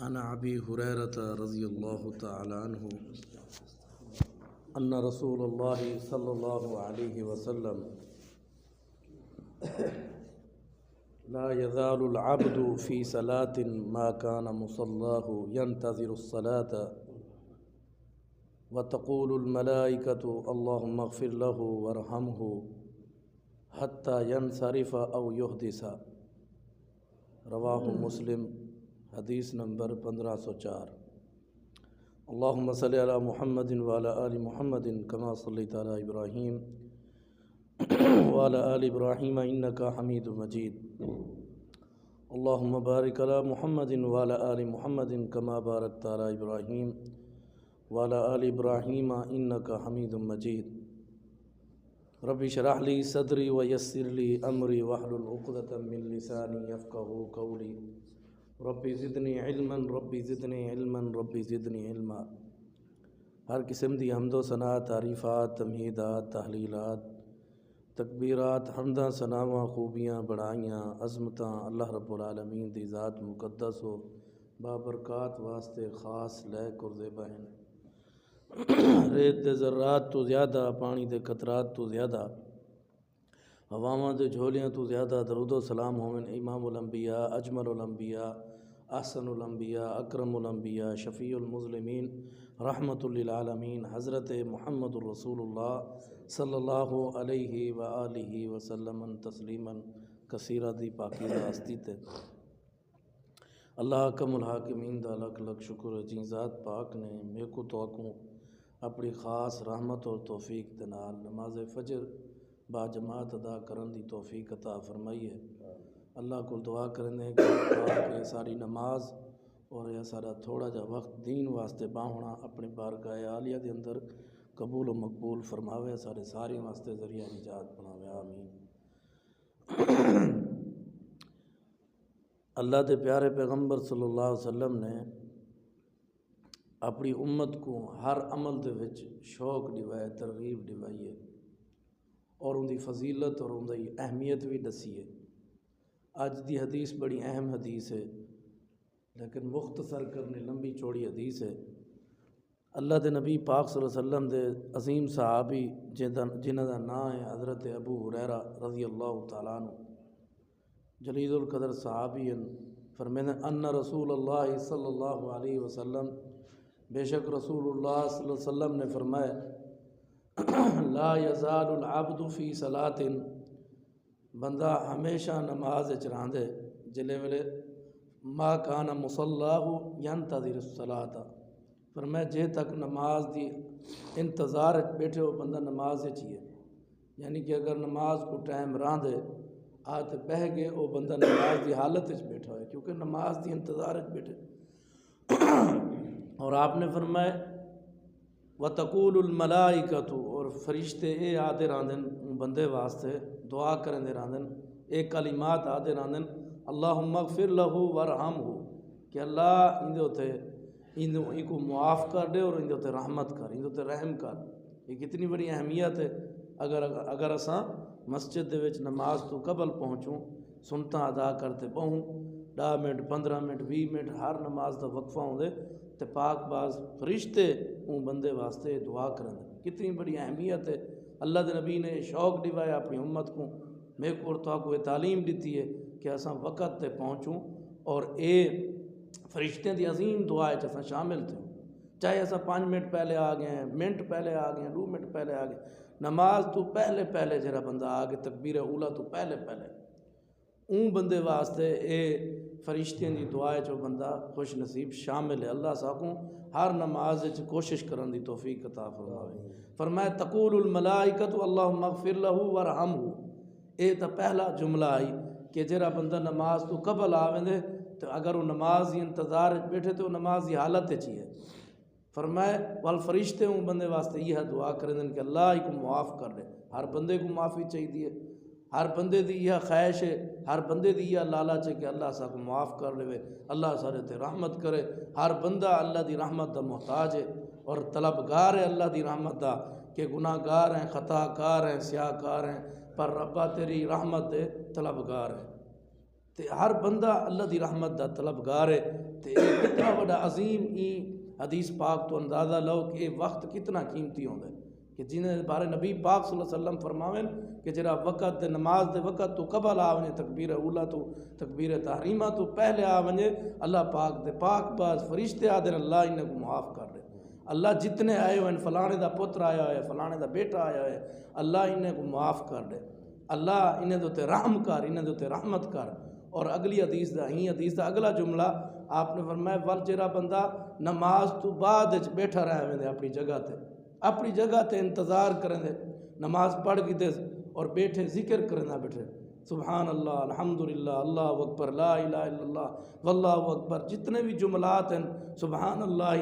عن ابی ہریرہ رضی اللہ تعالی عنہ ان رسول اللہ صلی اللہ علیہ وسلم لا يزال العبد في صلاة ما كان مصلاه ينتظر الصلاة وتقول الملائكة اللهم اغفر له وارحمه حتى ينصرف أو يحدث. رواہ مسلم، حدیث نمبر 1504. اللہم صلی علی محمد وعلی آل محمد کما صلیت علی ابراہیم وعلی آل ابراہیم انکا حمید مجید. اللہم بارک علی محمد وعلی آل محمد کما بارکت علی ابراہیم وعلی آل ابراہیم انکا حمید مجید. رب اشرح لی صدری ویسر لی امری واحلل عقدۃ من لسانی یفقہوا قولی. رب زدنی علما رب زدنی علما رب زدنی علما. ہر قسم دی حمد و ثنا، تعریفات، تمہیدات، تحلیلات، تکبیرات، حمداں، ثناواں، خوبیاں، بڑائیاں، عظمتاں اللہ رب العالمین دی ذات مقدس و بابرکات واسطے خاص لے کردے بہن. ریت دے ذرات تو زیادہ، پانی دے قطرات تو زیادہ، ہواواں دے جھولیاں تو زیادہ درود و سلام ہوون امام الانبیاء، اجمل الانبیاء، احسن الانبیاء، اکرم الانبیاء، شفیع المظلمین، رحمت للعالمین، حضرت محمد الرسول اللہ صلی اللہ علیہ وآلہ وسلم تسلیما کثیرا دی پاکیزہ ہستی تے اللہ حکم الحاکمین دا لکھ لکھ شکر. جی ذات پاک نے میرے کو تو آکوں اپنی خاص رحمت اور توفیق دے نال نماز فجر با جماعت ادا کرن دی توفیق عطا فرمائی ہے. اللہ کو دعا کرنے کہ ساری نماز اور یہ سارا تھوڑا جا وقت دین واسطے باہنا اپنے بارگاہ عالیہ دے اندر قبول و مقبول فرماوے، سارے واسطے ذریعہ نجات بناوے. آمین. اللہ دے پیارے پیغمبر صلی اللہ علیہ وسلم نے اپنی امت کو ہر عمل دے وچ شوق دیوائے، ترغیب دیوائی ہے اور ان دی فضیلت اور ان دی اہمیت بھی دسی ہے. اج دی حدیث بڑی اہم حدیث ہے لیکن مختصر کرنے لمبی چوڑی حدیث ہے. اللہ دے نبی پاک صلی اللہ علیہ وسلم دے عظیم صحابی جنہ دا نام ہے حضرت ابو ہریرہ رضی اللہ تعالیٰ عنہ، جلیل القدر صحابی، فرماتے ہیں ان رسول اللہ صلی اللہ علیہ وسلم، بے شک رسول اللہ صلی اللہ علیہ وسلم نے فرمایا لا یزال العبد فی صلاۃ، بندہ ہمیشہ نماز وچ رہندے جلے ویلے ما کان مصلاہ ینتظر الصلاۃ. فرمایا جے تک نماز دی انتظار بیٹھے ہو بندہ نماز وچ ہی ہے، یعنی کہ اگر نماز کو ٹائم رہندے آت بہ گئے وہ بندہ نماز دی حالت وچ بیٹھا ہوئے کیونکہ نماز دی انتظار وچ بیٹھے. اور آپ نے فرمایا وَتَقُولُ الْمَلَائِكَةُ، اور فرشتے اے آدھے راندن بندے واسطے دعا کرن دے راندن، اے کلمات آدھے راندن اللہم اغفر لہو وارحمہ، کہ اللہ ان دے ہوتے ان کو معاف کر دے اور ان دے ہوتے رحمت کر، ان دے ہوتے رحم کر. یہ کتنی بڑی اہمیت ہے. اگر اساں مسجد دے وچ نماز تو قبل پہنچوں، سنتا ادا کرتے پہوں 10 منٹ 15 منٹ 20 منٹ ہر نماز دا وقفہ ہوندے تے پاک باز فرشتے اون بندے واسطے دعا کرن. کتنی بڑی اہمیت ہے. اللہ دے نبی نے شوق دیوایا اپنی امت کو، میں کو تو کو تعلیم دیتی ہے کہ اساں وقت تے پہنچوں اور اے فرشتے دی عظیم دعا ہے اساں شامل تھے. چاہے اساں 5 منٹ پہلے آ گئے ہیں، منٹ پہلے آ گئے ہیں، 2 منٹ پہلے آ گئے، نماز تو پہلے جڑا بندہ آ کے تکبیر اولا تو پہلے اون بندے واسطے اے فرشتیں دی دعا ہے جو بندہ خوش نصیب شامل ہے. اللہ ساکوں ہر نماز وچ کوشش کرن دی توفیق عطا فرماوے. فرمایا تقول الملائکۃ اللہم اغفر لہ وارحمہ. اے تا پہلا جملہ آئی کہ جڑا بندہ نماز تو قبل آوندے تو اگر وہ نماز دی انتظار وچ بیٹھے تو نماز دی حالت وچ ہی ہے. فرمایا والفرشتے ہوں بندے واسطے یہ دعا کریں کہ اللہ ہی کو معاف کر دے. ہر بندے کو معافی چاہیے، ہر بندے دی یہ خواہش ہے، ہر بندے دی یہ لالچ ہے کہ اللہ سا کو معاف کر لے، اللہ سارے تے رحمت کرے. ہر بندہ اللہ دی رحمت دا محتاج ہے اور طلبگار ہے اللہ دی رحمت دا، کہ گناہ گار ہیں، خطا کار ہیں، سیاہ کار ہیں، پر ربا تیری رحمت دے طلبگار ہے. تے ہر بندہ اللہ دی رحمت دا طلبگار ہے تے کتنا بڑا عظیم ای حدیث پاک تو اندازہ لو کہ یہ وقت کتنا قیمتی ہوندا ہے کہ جنہیں بارے نبی پاک صلی اللہ علیہ وسلم فرماویں کہ جرا وقت دے نماز دے وقت تو قبل آونے تکبیر اولا تو تکبیر تحریمہ تو پہلے آونے اللہ پاک دے پاک باز فرشتے آدھر اللہ انہیں کو معاف کر رہے اللہ جتنے آئے ہوئے فلانے دا پتر آیا ہے فلانے دا بیٹا آیا ہے اللہ انہیں کو معاف کر رہے اللہ انہیں دوتے رحم کر انہیں دوتے رحمت کر۔ اور اگلی حدیث دا ہی حدیث دا اگلا جملہ آپ نے فرمایا ول جرا بندہ نماز تو بعد بیٹھا رہے ہوئے اپنی جگہ تے انتظار کریں دے نماز پڑھ کی دے اور بیٹھے ذکر کرنا بیٹھے سبحان اللہ الحمدللہ اللہ اکبر لا الہ الا اللہ واللہ اکبر جتنے بھی جملات ہیں سبحان اللہ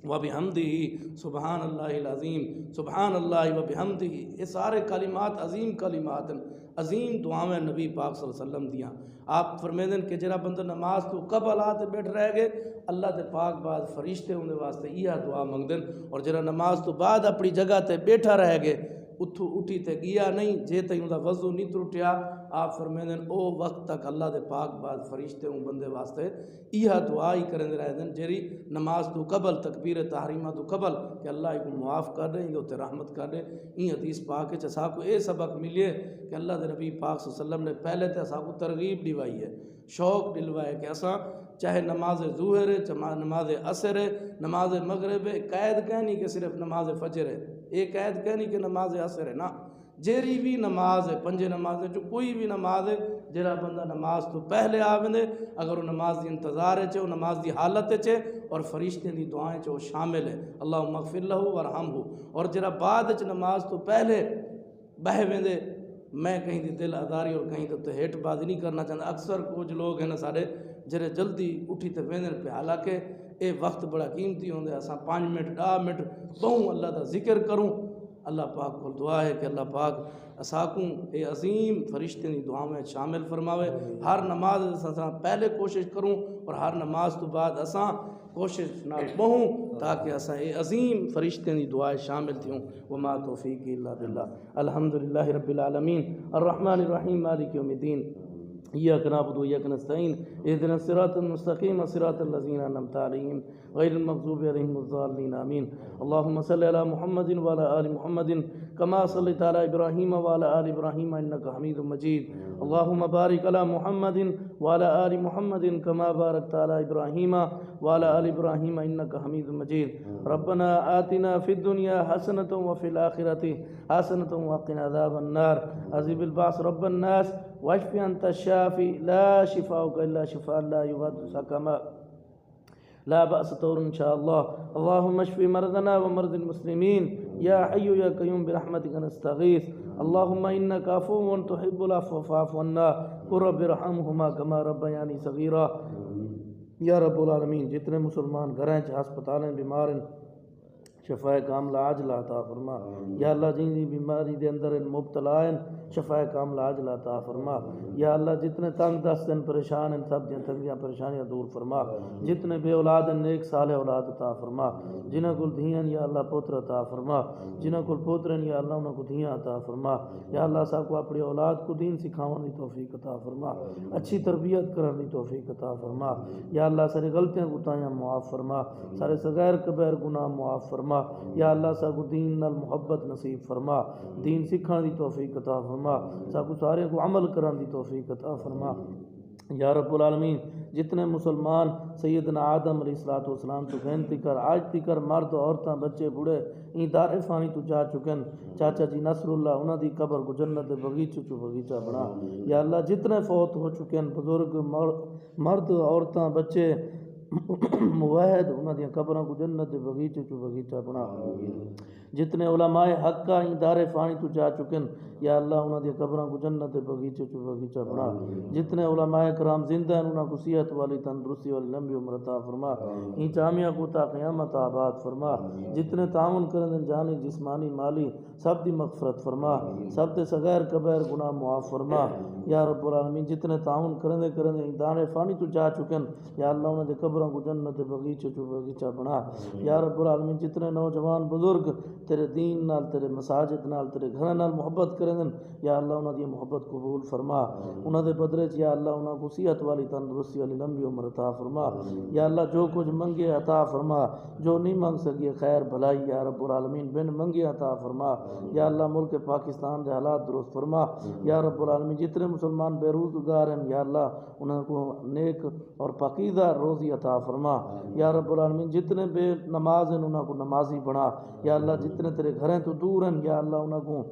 وبحمدہ سبحان اللہ العظیم سبحان اللہ وبحمدہ یہ سارے کلمات عظیم کلمات ہیں عظیم دعائیں نبی پاک صلی اللہ علیہ وسلم دیاں آپ فرمیدن کہ جرا بندہ نماز تو قبل آتے بیٹھ رہ گئے اللہ دے پاک بعد فرشتے ان دے واسطے یہ دعا منگدن اور جرا نماز تو بعد اپنی جگہ تے بیٹھا رہ گئے اتھو اٹھی تے گیا نہیں جے تے دا وضو نہیں ترٹیا آپ فرمیدن او وقت تک اللہ دے پاک بعد فرشتے ان بندے واسطے یہ دعا ہی کریں دے رہے دن جری نماز تو قبل تکبیر تحریمہ تو قبل کہ اللہ کو معاف کر دے ان تے رحمت کر دے این حدیث پاک ہے چسا کو اے سبق ملیے کہ اللہ دے نبی پاک صلی اللہ علیہ وسلم نے پہلے تے اسا کو ترغیب دیوائی ہے شوق دلوائے کہ اسا چاہے نماز ظہر ہے چاہے نماز عصر ہے نماز مغرب ہے قید کہنی کہ صرف نماز فجر ہے ایک قید کہنی کہ نماز عصر ہے نا جیری بھی نماز ہے پنجے نماز ہے جو کوئی بھی نماز ہے جرا بندہ نماز تو پہلے آوندے اگر وہ نماز دی انتظار ہے وہ نماز دی حالت ہے اور فرشتے دی دعائیں وہ شامل ہے اللہم اغفر لہ ورحمہ اور جرا بعد نماز تو پہلے بہ ویندے میں کہیں دی دل آزاری اور کہیں تو ہیٹ بازی نہیں کرنا چاہتا اکثر کچھ لوگ ہیں نا سارے جرے جلدی اٹھی تے ویندن پہ حالانکہ اے وقت بڑا قیمتی ہوندے اساں 5 منٹ 10 منٹ بہوں اللہ دا ذکر کروں اللہ پاک کو دعا ہے کہ اللہ پاک اساکوں اے عظیم فرشتے دی دعا میں شامل فرماوے ہر نماز اساں پہلے کوشش کروں اور ہر نماز تو بعد اساں کوشش نہ بہوں تاکہ اساں اے عظیم فرشتے دی دعائیں شامل تھیوں وما توفیق الا باللہ الحمدللہ رب العالمین الرحمن الرحیم مالک یوم الدین إياك نعبد وإياك نستعين اهدنا الصراط المستقيم صراط الذين أنعمت عليهم غير المغضوب عليهم الضالين آمين اللهم صل على محمد وعلى آل محمد كما صليت على إبراهيم وعلى آل إبراهيم إنك حميد مجيد اللهم بارك على محمد وعلى آل محمد كما باركت على إبراهيم وعلى آل إبراهيم إنك حميد مجيد ربنا آتنا في الدنيا حسنة وفي الآخرة حسنة وقنا عذاب النار عذب البعث رب الناس واشف أنت الشافي لا شفاءك إلا شفاء لا يغادر سقما لا بأس طور إن شاء الله اللهم اشف مرضنا ومرضى المسلمين يا حي يا قيوم برحمتك نستغيث اللهم إنك عفو تحب العفو فاعف عنا قل رب ارحمهما كما ربياني صغيرا یا رب العالمین جتنے مسلمان گھریں ہسپتالیں بیمار ہیں شفاء کاملہ عاجلہ عطا فرما یا اللہ جن بیماری دے اندر مبتلا ہیں شفاء کاملہ عاجلہ عطا فرما یا اللہ جتنے تنگ دست ہیں پریشان ہیں سب دیں تنگیاں پریشانیاں دور فرما جتنے بے اولاد ہیں نیک صالح اولاد عطا فرما جنہ کو دھیاں یا اللہ پوتر عطا فرما جنہ کو پوتر ہیں یا اللہ انہوں کو دھیاں عطا فرما یا اللہ صاحب کو اپنی اولاد کو دین سکھاؤں دی توفیق عطا فرما اچھی تربیت کرنے دی توفیق عطا فرما یا اللہ سارے غلطیاں گتائیاں معاف فرما سارے صغیر کبیر گناہ معاف فرما یا اللہ ساکو دین نال محبت نصیب فرما دین سکھان دی توفیق عطا فرما ساکو سارے کو عمل کرن دی توفیق عطا فرما یا رب العالمین جتنے مسلمان سیدنا آدم علیہ السلام تو گھنتی کر آج تکر مرد عورتاں بچے بوڑھے این دار فانی تو جا چکن چاچا جی نصر اللہ انہاں دی قبر کو جنت بغیچہ چو بغیچہ بنا یا اللہ جتنے فوت ہو چکن بزرگ مرد عورتاں بچے موحد انہاں دی قبراں کو جنت بغیچہ چو بغیچہ بنا جتنے علماء حق کا این دار فانی تو جا چکن یا اللہ انہاں دی قبراں کو جنت بغیچہ چو بغیچہ بنا جتنے علماء کرام زندہ ہیں انہاں کو صحت والی تندرستی والی لمبی عمر عطا فرما این جامعہ کو تا قیامت آباد فرما جتنے تعاون کرن جانی جسمانی مالی سب دی مغفرت فرما سب دے صغیر کبیر گناہ معاف فرما یا رب العالمین جتنے تعاون کرن این دار فانی تو جا چکن یا اللہ انہاں دی قبراں کو جنت بغیچہ چو بغیچہ بنا یا رب العالمین جتنے نوجوان بزرگ تیرے دین نال تیرے مساجد نال تیرے گھر نال محبت کریں دن یا اللہ انہاں دی محبت قبول فرما انہاں دے بدلے یا اللہ انہاں کو صحت والی تندرستی والی لمبی عمر عطا فرما یا اللہ جو کچھ منگے عطا فرما جو نہیں منگ سکے خیر بھلائی یا رب العالمین بن منگے عطا فرما یا اللہ ملک پاکستان دے حالات درست فرما یا رب العالمین جتنے مسلمان بے روزگار ہیں یا اللہ انہاں کو نیک اور پاکیزہ روزی عطا فرما یا رب العالمین جتنے بے نماز ہیں انہاں کو نمازی بنا یا اللہ جتنے تیرے گھریں تو دور ہیں یا اللہ انہاں کو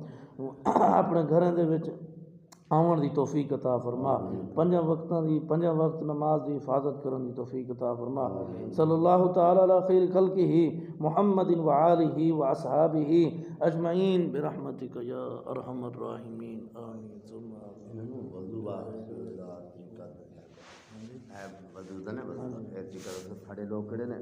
اپنے گھریں دے وچ آون دی توفیق عطا فرما پنجاں وقت نماز دی حفاظت کرن دی توفیق عطا فرما صلی اللہ تعالی علی خیر خلقہ محمد و آلہ و اصحابہ اجمعین برحمتک یا ارحم الراحمین آمین ثم آمین وضو دا نے ایک جگہ پھڑے لوگ کھڑے نے